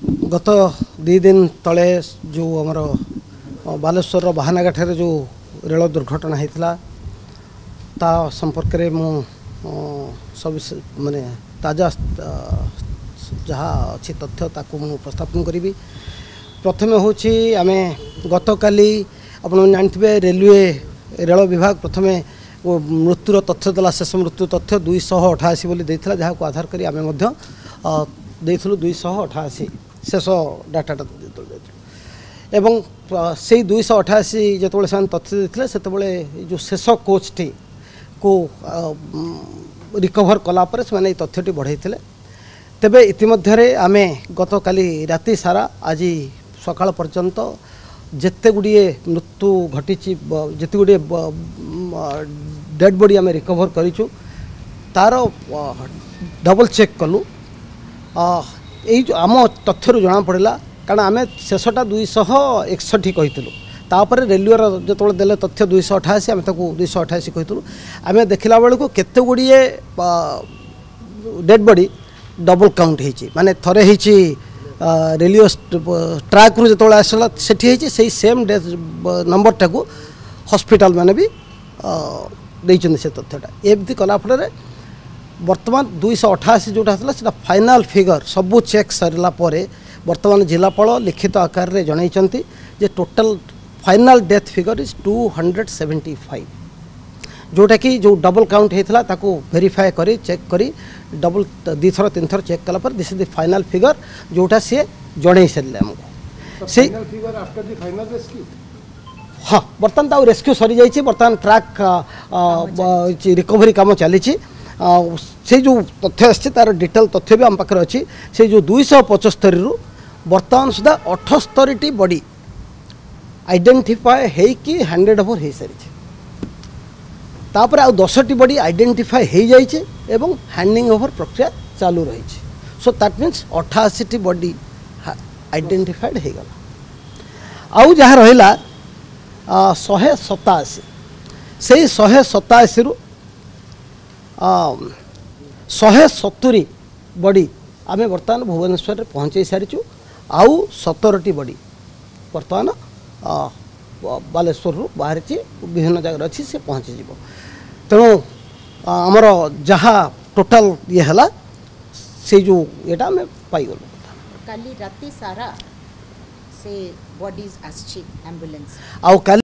गत 2 दिन तले जो आमर बालेश्वर बाहानाघाट जो रेल दुर्घटना होता ता संपर्क में मु सब माने ताजा जहाँ अच्छी तथ्य ताकू मु उपस्थापन करी। प्रथम हूँ आम गत काली आप जानते रेलवे रेल विभाग प्रथम मृत्युर तथ्य देला शेष मृत्यु तथ्य 288 बोली देथिला जहाँ को आधार करी आम देइथिलु 288 शेष डाटा एवं से 288 जो से तथ्य देते से जो शेष कोच टी को रिकवर कलापर से तथ्यटी बढ़ाई तेबे इतिमध्य आम गत काली राति सारा आज सकाळ पर्यंत जेते गुड़िए मृत्यु घटी जिते गुड़िए डेड बॉडी आम रिकवर करूँ तार डबल चेक कलु यही जो आम तथ्य जना पड़ा कारण आम शेषटा 261 कही तापर रेलवे जो देले तथ्य 288 आम 288 कही आम देखला बेलू केते गुड़िए डेड बॉडी डबल काउंट होती माने थरे होती रेलवे ट्रैक रु जो आसला से सेम नंबर टाक हॉस्पिटल माने भी देइछन से तथ्यटा एमती कला फल वर्तमान 288 जोटा था फाइनाल फिगर सबू चेक सरला वर्तमान जिलापाल लिखित आकार रे जनइचंती जे total final death figure is 275 जोटा कि जो डबल काउंट होता ताको वेरीफाए करी चेक करी डबल 2 थर 3 थर चेक कला पर this is the final figure जोटा सी जड़े सारे आमको से हाँ बर्तमान तो रेस्क्यू सरी जाइए बर्तमान ट्रैक रिकवरी काम चली से जो तथ्य आसी तार डिटेल तथ्य भी आम पाखे अच्छी से जो 275 रु बर्तमान सुधा 78 बॉडी आइडेंटिफाए होइकी हैंडेड ओवर हो सारी तापर आ 10टी बॉडी आइडेंटिफाए हो जाइए एवं हैंडिंग ओवर प्रक्रिया चालू रही so that means 88 body identified हो गला आउ जहाँ रहा 187 से 187 रु 170 बॉडी आम बर्तमान भुवनेश्वर पहुँचे सारी आउ 17टी बॉडी बर्तमान बालेश्वर बाहर विभिन्न जगह अच्छी से पहुँची जीव तेणु आमर जहाँ टोटाल ये है से जो येटा आम पाइगलु काली राति सारा से बॉडीज आछि एम्बुलेंस आउ